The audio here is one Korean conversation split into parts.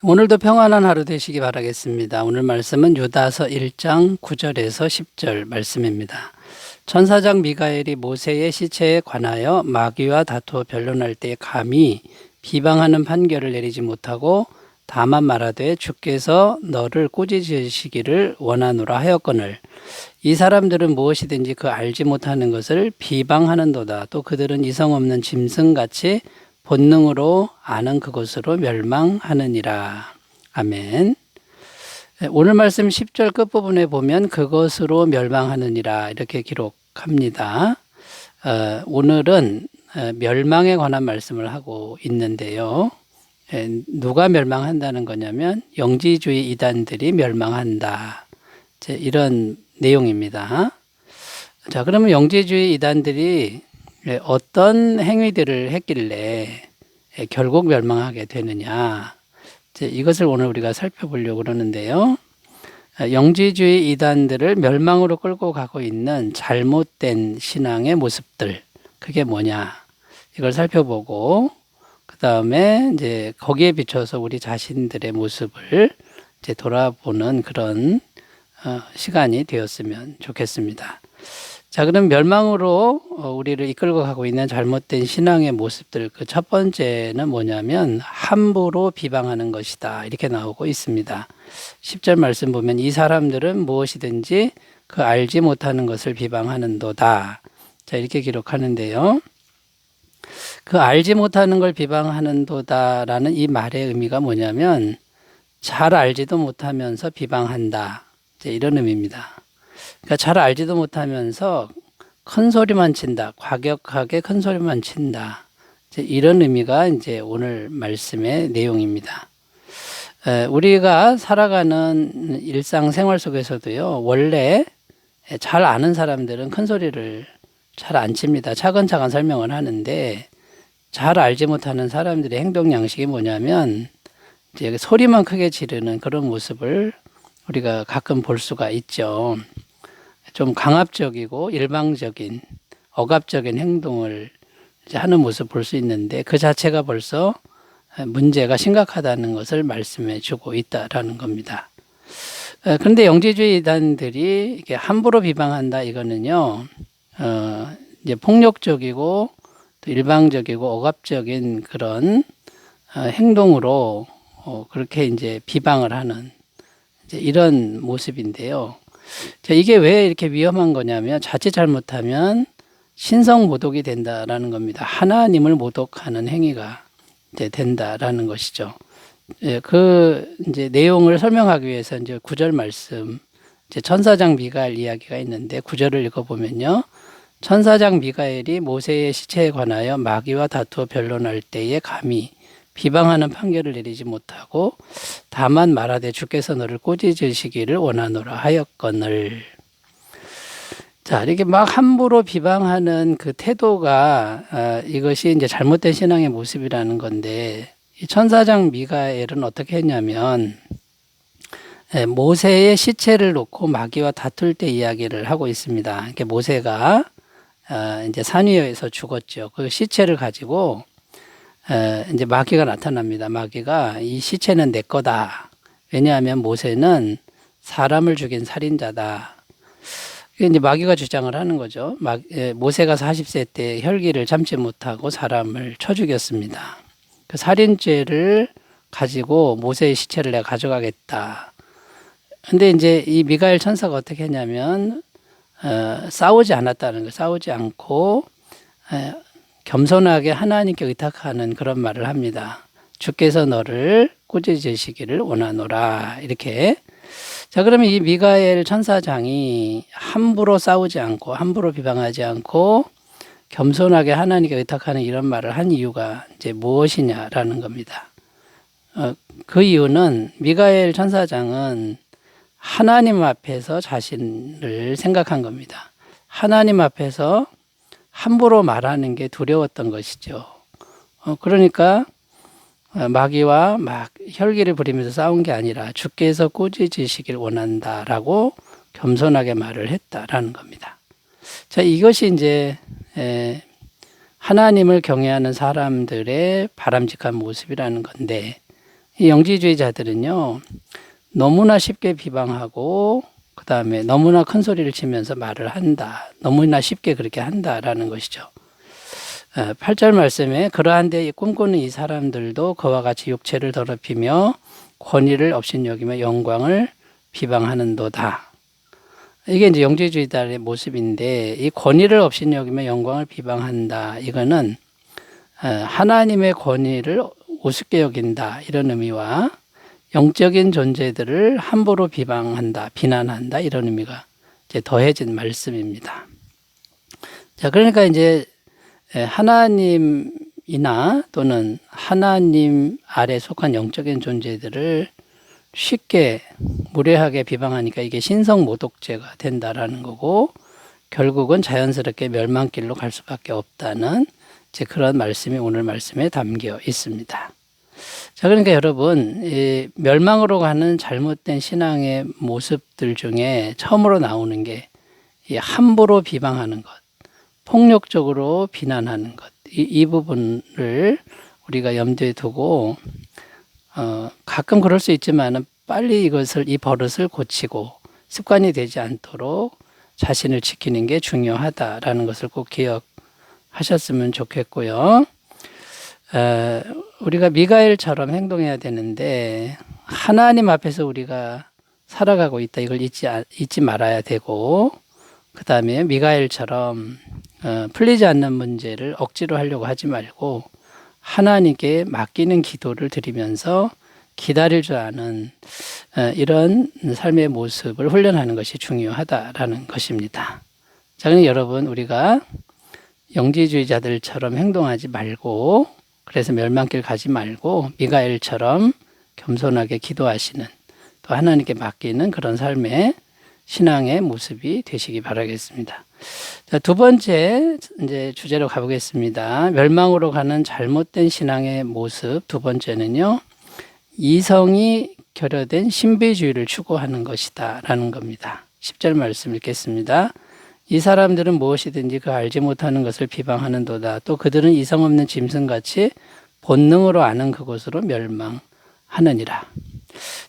오늘도 평안한 하루 되시기 바라겠습니다. 오늘 말씀은 유다서 1장 9절에서 10절 말씀입니다. 천사장 미가엘이 모세의 시체에 관하여 마귀와 다투어 변론할 때 감히 비방하는 판결을 내리지 못하고 다만 말하되 주께서 너를 꾸짖으시기를 원하노라 하였거늘 이 사람들은 무엇이든지 그 알지 못하는 것을 비방하는도다. 또 그들은 이성 없는 짐승같이 본능으로 아는 그것으로 멸망하느니라. 아멘. 오늘 말씀 10절 끝부분에 보면 그것으로 멸망하느니라 이렇게 기록합니다. 오늘은 멸망에 관한 말씀을 하고 있는데요. 누가 멸망한다는 거냐면 영지주의 이단들이 멸망한다. 이런 내용입니다. 자, 그러면 영지주의 이단들이 어떤 행위들을 했길래 결국 멸망하게 되느냐. 이것을 오늘 우리가 살펴보려고 그러는데요. 영지주의 이단들을 멸망으로 끌고 가고 있는 잘못된 신앙의 모습들. 그게 뭐냐. 이걸 살펴보고, 그 다음에 이제 거기에 비춰서 우리 자신들의 모습을 이제 돌아보는 그런 시간이 되었으면 좋겠습니다. 자, 그럼 멸망으로 우리를 이끌고 가고 있는 잘못된 신앙의 모습들, 그 첫 번째는 뭐냐면 함부로 비방하는 것이다. 이렇게 나오고 있습니다. 10절 말씀 보면 이 사람들은 무엇이든지 그 알지 못하는 것을 비방하는도다. 자, 이렇게 기록하는데요. 그 알지 못하는 걸 비방하는도다라는 이 말의 의미가 뭐냐면 잘 알지도 못하면서 비방한다. 이런 의미입니다. 그러니까 잘 알지도 못하면서 큰 소리만 친다. 과격하게 큰 소리만 친다. 이런 의미가 이제 오늘 말씀의 내용입니다. 우리가 살아가는 일상생활 속에서도요, 원래 잘 아는 사람들은 큰 소리를 잘 안 칩니다. 차근차근 설명을 하는데 잘 알지 못하는 사람들의 행동 양식이 뭐냐면 이제 소리만 크게 지르는 그런 모습을 우리가 가끔 볼 수가 있죠. 좀 강압적이고 일방적인 억압적인 행동을 하는 모습 볼 수 있는데 그 자체가 벌써 문제가 심각하다는 것을 말씀해 주고 있다라는 겁니다. 그런데 영지주의 이단들이 이렇게 함부로 비방한다 이거는요, 이제 폭력적이고 또 일방적이고 억압적인 그런 행동으로 그렇게 이제 비방을 하는 이제 이런 모습인데요. 자, 이게 왜 이렇게 위험한 거냐면 자칫 잘못하면 신성 모독이 된다라는 겁니다. 하나님을 모독하는 행위가 이제 된다라는 것이죠. 예, 그 이제 내용을 설명하기 위해서 이제 9절 말씀, 이제 천사장 미가엘 이야기가 있는데 9절을 읽어보면요. 천사장 미가엘이 모세의 시체에 관하여 마귀와 다투어 변론할 때에 감히 비방하는 판결을 내리지 못하고 다만 말하되 주께서 너를 꾸짖으시기를 원하노라 하였거늘. 자, 이렇게 막 함부로 비방하는 그 태도가 이것이 이제 잘못된 신앙의 모습이라는 건데 이 천사장 미가엘은 어떻게 했냐면 모세의 시체를 놓고 마귀와 다툴 때 이야기를 하고 있습니다. 이렇게 모세가 이제 산 위에서 죽었죠. 그 시체를 가지고 이제 마귀가 나타납니다. 마귀가 이 시체는 내 거다. 왜냐하면 모세는 사람을 죽인 살인자다. 이제 마귀가 주장을 하는 거죠. 모세가 40세 때 혈기를 참지 못하고 사람을 쳐 죽였습니다. 그 살인죄를 가지고 모세의 시체를 내가 가져가겠다. 근데 이제 이 미가엘 천사가 어떻게 했냐면 싸우지 않았다는 거, 싸우지 않고 겸손하게 하나님께 의탁하는 그런 말을 합니다. 주께서 너를 꾸짖으시기를 원하노라. 이렇게. 자, 그러면 이 미가엘 천사장이 함부로 싸우지 않고 함부로 비방하지 않고 겸손하게 하나님께 의탁하는 이런 말을 한 이유가 이제 무엇이냐라는 겁니다. 그 이유는 미가엘 천사장은 하나님 앞에서 자신을 생각한 겁니다. 하나님 앞에서 함부로 말하는 게 두려웠던 것이죠. 그러니까 마귀와 막 혈기를 부리면서 싸운 게 아니라 주께서 꾸짖으시길 원한다라고 겸손하게 말을 했다라는 겁니다. 자, 이것이 이제 하나님을 경외하는 사람들의 바람직한 모습이라는 건데 이 영지주의자들은요, 너무나 쉽게 비방하고, 그 다음에 너무나 큰 소리를 치면서 말을 한다. 너무나 쉽게 그렇게 한다라는 것이죠. 8절 말씀에 그러한데 꿈꾸는 이 사람들도 그와 같이 육체를 더럽히며 권위를 업신여기며 영광을 비방하는도다. 이게 이제 영지주의자의 모습인데, 이 권위를 업신여기며 영광을 비방한다. 이거는 하나님의 권위를 우습게 여긴다. 이런 의미와 영적인 존재들을 함부로 비방한다, 비난한다. 이런 의미가 이제 더해진 말씀입니다. 자, 그러니까 이제 하나님이나 또는 하나님 아래 속한 영적인 존재들을 쉽게 무례하게 비방하니까 이게 신성모독죄가 된다라는 거고, 결국은 자연스럽게 멸망길로 갈 수밖에 없다는 이제 그런 말씀이 오늘 말씀에 담겨 있습니다. 자, 그러니까 여러분, 이 멸망으로 가는 잘못된 신앙의 모습들 중에 처음으로 나오는 게 이 함부로 비방하는 것, 폭력적으로 비난하는 것, 이 부분을 우리가 염두에 두고 가끔 그럴 수 있지만 빨리 이 버릇을 고치고 습관이 되지 않도록 자신을 지키는 게 중요하다라는 것을 꼭 기억하셨으면 좋겠고요. 우리가 미가엘처럼 행동해야 되는데, 하나님 앞에서 우리가 살아가고 있다, 이걸 잊지 말아야 되고, 그 다음에 미가엘처럼 풀리지 않는 문제를 억지로 하려고 하지 말고 하나님께 맡기는 기도를 드리면서 기다릴 줄 아는 이런 삶의 모습을 훈련하는 것이 중요하다라는 것입니다. 자, 그럼 여러분, 우리가 영지주의자들처럼 행동하지 말고, 그래서 멸망길 가지 말고 미가엘처럼 겸손하게 기도하시는, 또 하나님께 맡기는 그런 삶의 신앙의 모습이 되시기 바라겠습니다. 자, 두 번째 이제 주제로 가보겠습니다. 멸망으로 가는 잘못된 신앙의 모습 두 번째는요, 이성이 결여된 신비주의를 추구하는 것이다 라는 겁니다. 10절 말씀 읽겠습니다. 이 사람들은 무엇이든지 그 알지 못하는 것을 비방하는도다. 또 그들은 이성 없는 짐승같이 본능으로 아는 그것으로 멸망하느니라.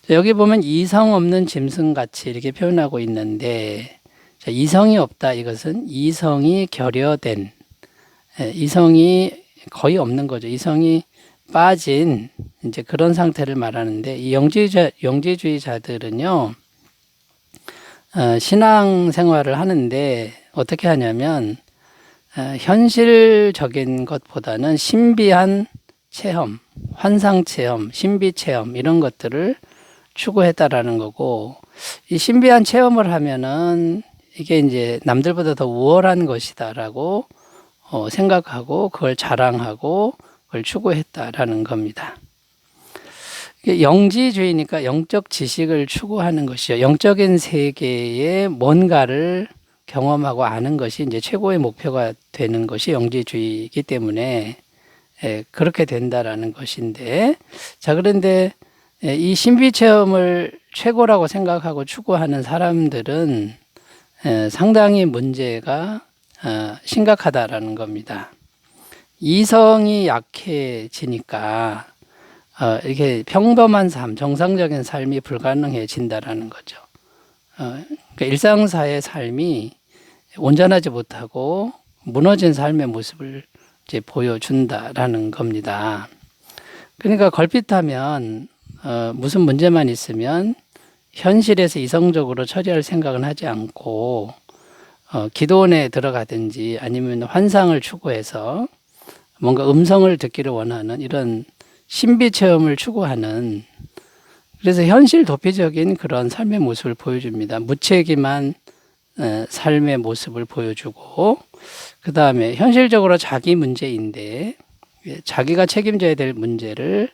여기 보면 이성 없는 짐승같이 이렇게 표현하고 있는데, 이성이 없다, 이것은 이성이 결여된, 이성이 거의 없는 거죠. 이성이 빠진 이제 그런 상태를 말하는데, 이 영지주의자들은요, 신앙 생활을 하는데 어떻게 하냐면 현실적인 것보다는 신비한 체험, 환상 체험, 신비 체험 이런 것들을 추구했다라는 거고, 이 신비한 체험을 하면은 이게 이제 남들보다 더 우월한 것이다라고 생각하고 그걸 자랑하고 그걸 추구했다라는 겁니다. 영지주의니까 영적 지식을 추구하는 것이요, 영적인 세계에 뭔가를 경험하고 아는 것이 이제 최고의 목표가 되는 것이 영지주의이기 때문에 그렇게 된다라는 것인데, 자, 그런데 이 신비 체험을 최고라고 생각하고 추구하는 사람들은 상당히 문제가 심각하다라는 겁니다. 이성이 약해지니까 이렇게 평범한 삶, 정상적인 삶이 불가능해진다라는 거죠. 그러니까 일상사의 삶이 온전하지 못하고 무너진 삶의 모습을 이제 보여준다라는 겁니다. 그러니까 걸핏하면 무슨 문제만 있으면 현실에서 이성적으로 처리할 생각은 하지 않고 기도원에 들어가든지 아니면 환상을 추구해서 뭔가 음성을 듣기를 원하는 이런 신비 체험을 추구하는, 그래서 현실 도피적인 그런 삶의 모습을 보여줍니다. 무책임한 삶의 모습을 보여주고, 그 다음에 현실적으로 자기 문제인데 자기가 책임져야 될 문제를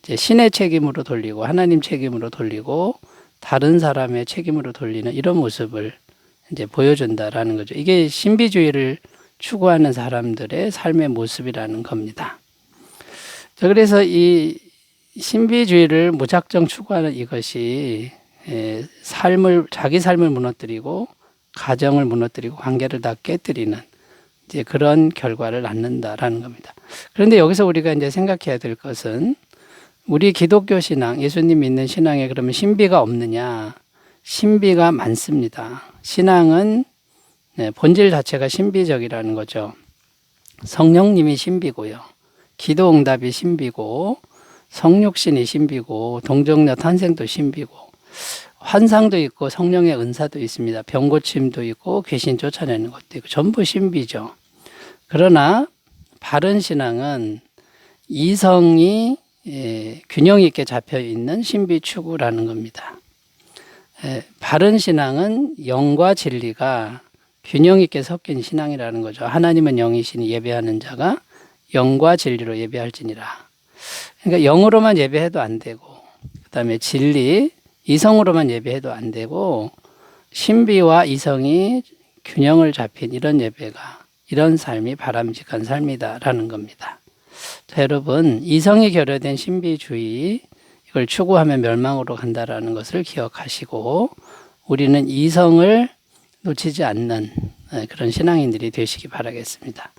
이제 신의 책임으로 돌리고 하나님 책임으로 돌리고 다른 사람의 책임으로 돌리는 이런 모습을 이제 보여준다라는 거죠. 이게 신비주의를 추구하는 사람들의 삶의 모습이라는 겁니다. 자, 그래서 이 신비주의를 무작정 추구하는 이것이 자기 삶을 무너뜨리고 가정을 무너뜨리고 관계를 다 깨뜨리는 이제 그런 결과를 낳는다라는 겁니다. 그런데 여기서 우리가 이제 생각해야 될 것은, 우리 기독교 신앙, 예수님 믿는 신앙에 그러면 신비가 없느냐? 신비가 많습니다. 신앙은 본질 자체가 신비적이라는 거죠. 성령님이 신비고요. 기도 응답이 신비고, 성육신이 신비고, 동정녀 탄생도 신비고, 환상도 있고 성령의 은사도 있습니다. 병고침도 있고 귀신 쫓아내는 것도 있고 전부 신비죠. 그러나 바른 신앙은 이성이 균형 있게 잡혀 있는 신비 추구라는 겁니다. 바른 신앙은 영과 진리가 균형 있게 섞인 신앙이라는 거죠. 하나님은 영이시니 예배하는 자가 영과 진리로 예배할지니라. 그러니까 영으로만 예배해도 안 되고, 그 다음에 진리, 이성으로만 예배해도 안 되고, 신비와 이성이 균형을 잡힌 이런 예배가, 이런 삶이 바람직한 삶이다라는 겁니다. 자, 여러분, 이성이 결여된 신비주의, 이걸 추구하면 멸망으로 간다라는 것을 기억하시고, 우리는 이성을 놓치지 않는 그런 신앙인들이 되시기 바라겠습니다.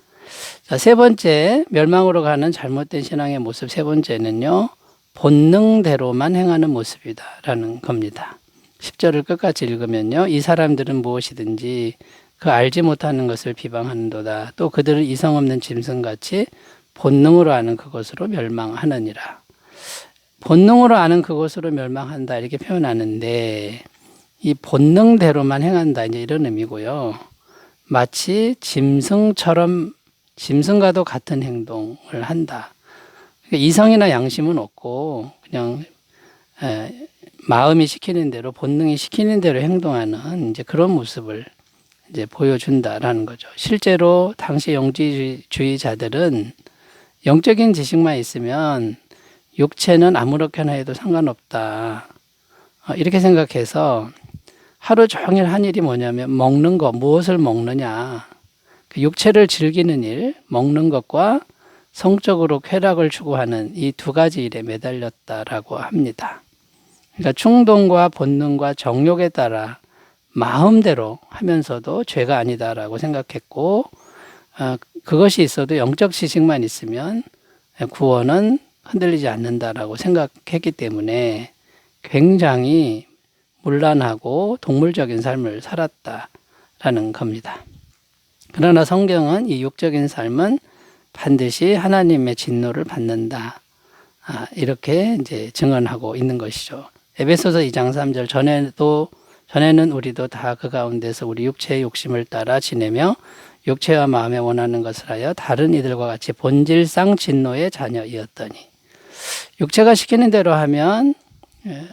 자, 세 번째, 멸망으로 가는 잘못된 신앙의 모습 세 번째는요, 본능대로만 행하는 모습이다라는 겁니다. 10절을 끝까지 읽으면요, 이 사람들은 무엇이든지 그 알지 못하는 것을 비방하는도다. 또 그들은 이성 없는 짐승같이 본능으로 아는 그것으로 멸망하느니라. 본능으로 아는 그것으로 멸망한다 이렇게 표현하는데, 이 본능대로만 행한다 이제 이런 의미고요. 마치 짐승과도 같은 행동을 한다. 그러니까 이성이나 양심은 없고 그냥 마음이 시키는 대로, 본능이 시키는 대로 행동하는 이제 그런 모습을 이제 보여준다라는 거죠. 실제로 당시 영지주의자들은 영적인 지식만 있으면 육체는 아무렇게나 해도 상관없다. 이렇게 생각해서 하루 종일 한 일이 뭐냐면 먹는 거, 무엇을 먹느냐. 육체를 즐기는 일, 먹는 것과 성적으로 쾌락을 추구하는 이 두 가지 일에 매달렸다라고 합니다. 그러니까 충동과 본능과 정욕에 따라 마음대로 하면서도 죄가 아니다라고 생각했고, 그것이 있어도 영적 지식만 있으면 구원은 흔들리지 않는다라고 생각했기 때문에 굉장히 문란하고 동물적인 삶을 살았다라는 겁니다. 그러나 성경은 이 육적인 삶은 반드시 하나님의 진노를 받는다. 이렇게 이제 증언하고 있는 것이죠. 에베소서 2장 3절 전에는 우리도 다 그 가운데서 우리 육체의 욕심을 따라 지내며 육체와 마음에 원하는 것을 하여 다른 이들과 같이 본질상 진노의 자녀이었더니, 육체가 시키는 대로 하면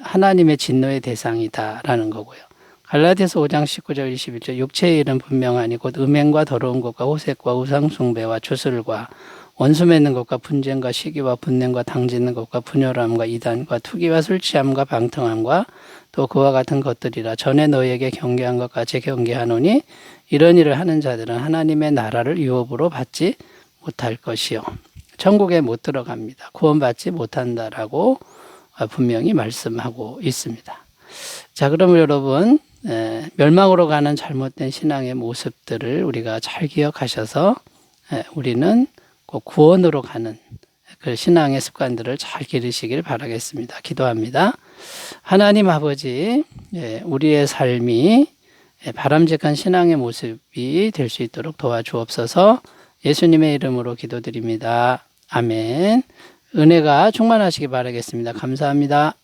하나님의 진노의 대상이다라는 거고요. 갈라디아서 5장 19절 21절 육체의 일은 분명하니 곧 음행과 더러운 것과 호색과 우상 숭배와 주술과 원수 맺는 것과 분쟁과 시기와 분냄과 당짓는 것과 분열함과 이단과 투기와 술 취함과 방탕함과 또 그와 같은 것들이라. 전에 너희에게 경계한 것 같이 경계하노니 이런 일을 하는 자들은 하나님의 나라를 유업으로 받지 못할 것이요 천국에 못 들어갑니다. 구원받지 못한다라고 분명히 말씀하고 있습니다. 자, 그러면 여러분, 멸망으로 가는 잘못된 신앙의 모습들을 우리가 잘 기억하셔서 우리는 꼭 구원으로 가는 그 신앙의 습관들을 잘 기르시길 바라겠습니다. 기도합니다. 하나님 아버지, 우리의 삶이 바람직한 신앙의 모습이 될 수 있도록 도와주옵소서. 예수님의 이름으로 기도드립니다. 아멘. 은혜가 충만하시기 바라겠습니다. 감사합니다.